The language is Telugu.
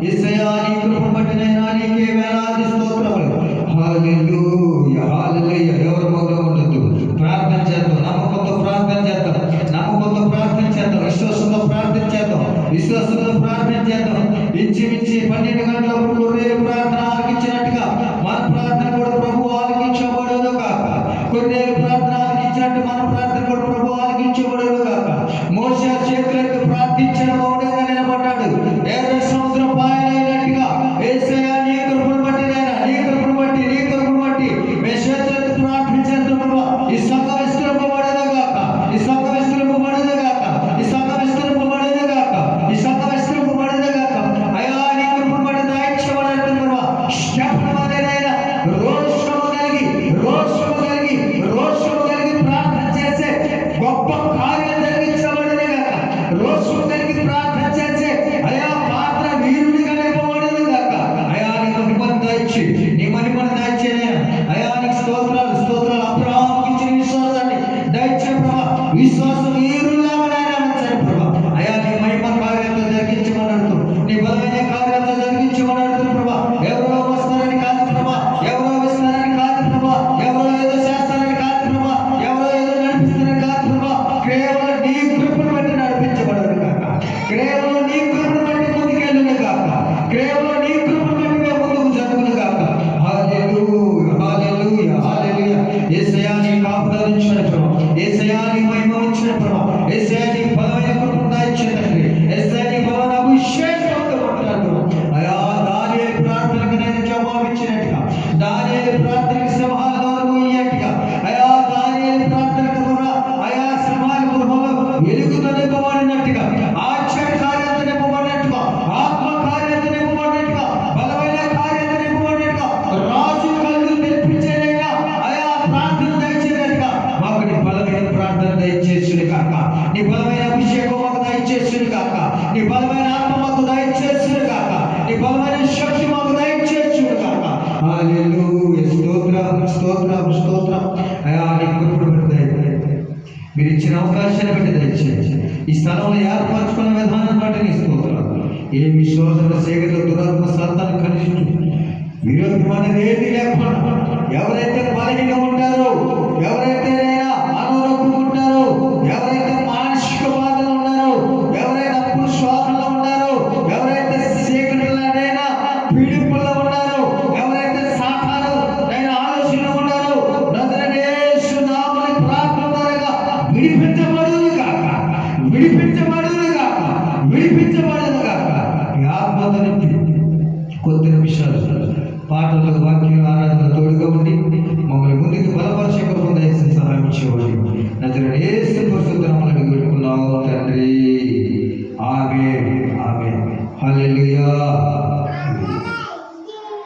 యేసయ్యా నీ కృపను బట్టి నైనా నీకే వేలాది స్తోత్రములు. హల్లెలూయా హల్లెలూయా. ఎవరు మొదలు ఉండొద్దు, ప్రార్థన చేద్దాం, నమ్మకంతో ప్రార్థన చేద్దాం, నమ్మకంతో ప్రార్థన చేద్దాం, విశ్వాసంతో ప్రార్థన చేద్దాం, విశ్వాసంతో ప్రార్థన చేద్దాం. ఇంచుమించి 12 గంటలప్పుడు గొర్రె ప్రార్థన ఆలకించినట్టుగా మన ప్రార్థన కూడా ప్రభు ఆలకించబడదు కాక. గొర్రె ప్రార్థన ఆలకించినట్టు మన ప్రార్థన కూడా ప్రభు ఆలకించబడదు కాక. మోషే చేతులెత్తి ప్రార్థించిన మౌనంగా నిలబడ్డాడు. ఎర్ర సముద్రం పాయనైనట్టుగా యేసయ్యా నీ కృపను బట్టి నైనా నీ కృపను బట్టి నీ కృపను బట్టి మేము చేతులెత్తి ప్రార్థించేందుకు ప్రభు ఈ సంఘం విస్తరింపబడదు గాక, ఈ సంఘం విస్తరింపబడదు గాక, ఈ సంఘం విస్తరింపబడదు గాక, ఈ సంఘం విస్తరింపబడదు గాక. అయ్యా నీ కృపను బట్టి దయచేయబడాలి ప్రభు. శపథమైనైనా రోషము కలిగి రోషము కలిగి రోషము కలిగి ప్రార్థన చేసే గొప్ప కార్యం జరిగించబడదు గాక. రోషము కలిగి ప్రార్థన చేసే అయా పాత్ర వీరుడిగా నిలబడదు గాక. అయా నీ మహిమను దయచి నీ మహిమను దయచేయనైనా అయా నీకు స్తోత్రాలు స్తోత్రాలు. అబ్రహాముకి ఇచ్చిన విశ్వాసాన్ని దయచే ప్రభా. విశ్వాసం వీరులాగా ఉంచండి ప్రభా. అయా నీ మహిమ కార్యాలతో జరిగించమన్నాడు, నీ బలమైన కార్యాలతో జరిగించమన్నాడు ప్రభా. ఎవరో వస్తారని కాదు ప్రభా, ఎవరో వస్తారని కాదు ప్రభా, ఎవరో ఏదో చేస్తారని కాదు ప్రభా, ఎవరో ఏదో నడిపిస్తారని కాదు ప్రభా. కేవలం నీ కృపను బట్టి నడిపించబడదు కాక, కేవలం నీ కృపను బట్టి ముందుకెళ్ళను కాక, కేవలం నీ కృపను బట్టి మేము ముందుకు జరుగును కాక. హల్లెలూయా హల్లెలూయా హల్లెలూయా. యేసయ్యా నీ కాపుదల ఇచ్చిన ప్రభా, యేసయ్యా నీ మహిమ ఇచ్చిన ప్రభా, యేసయ్యా నీ బలమైన కృపను దయచిన తండ్రి, యేసయ్యా నీ బలమైన అభిషేకంతో ఉంటాడు. అయా దానియేలు ప్రార్థనకు నేను జవాబిచ్చినట్టుగా, దానియేలు ప్రార్థనకు సింహాలను ఇయ్యట్టుగా, అయా దానియేలు ప్రార్థనకు కూడా అయా సింహాల గృహంలో వెలుగుతో నింపబడినట్టుగా, ఆశ్చర్య కార్యాలతో నింపబడినట్టుగా, ఆత్మ కార్యాలతో నింపబడినట్టుగా, బలమైన కార్యాలతో నింపబడినట్టుగా, రాజు కళ్ళు తెప్పించేనైనా అయా ప్రార్థన దయచేయనట్టుగా మాకు నీ బలమైన ప్రార్థన దయచేసును కాక, నీ బలమైన అభిషేకం మాకు దయచేసును కాక, నీ బలమైన ఆత్మ మాకు దయచేసును కాక, నీ బలమైన శక్తి మాకు దయచేసును కాక. హల్లెలూయా. స్తోత్రం స్తోత్రం స్తోత్రం. అయా నీ కృపను బట్టి దయచేయండి, మీరు ఇచ్చిన అవకాశాన్ని బట్టి దయచేయండి, ఈ స్థలంలో ఏర్పరచుకున్న విధానం బట్టి నీ స్తోత్రాలు. ఏ విశ్వాసంలో సేకరణ దురాత్మ సాతాను కలిసి విరోధం అనేది ఏది లేకుండా ఎవరైతే బలహీనంగా ఉంటారో, ఎవరైతే అనారోగ్యంగా ఉంటారో, ఎవరైతే మానసిక బాధలు ఉన్నారో, ఎవరైతే అప్పుల శోధనలో ఉన్నారో, ఎవరైతే సేకరణలైనా పీడింపుల్లో ఉన్నారో, ఎవరైతే సాతాను ఆలోచనలో ఉన్నారో, నజరేయుయేసు నామమున ప్రార్థన ద్వారా విడిపించబడును గాక, విడిపించబడును గాక, విడిపించబడును గాక. ఈ ఆత్మతో నింపి కొద్ది నిమిషాలు పాటలు వాక్యం ఆరాధన తోడుగా ఉండి మమ్మల్ని ముందుకు బలపరిచే కృప దయచేసి సహాయం ఇచ్చేవాడు. నజరేయుడు యేసు పరిశుద్ధ నామమున వేడుకున్నాము తండ్రి. ఆమేన్ ఆమేన్. హల్లెలూయా.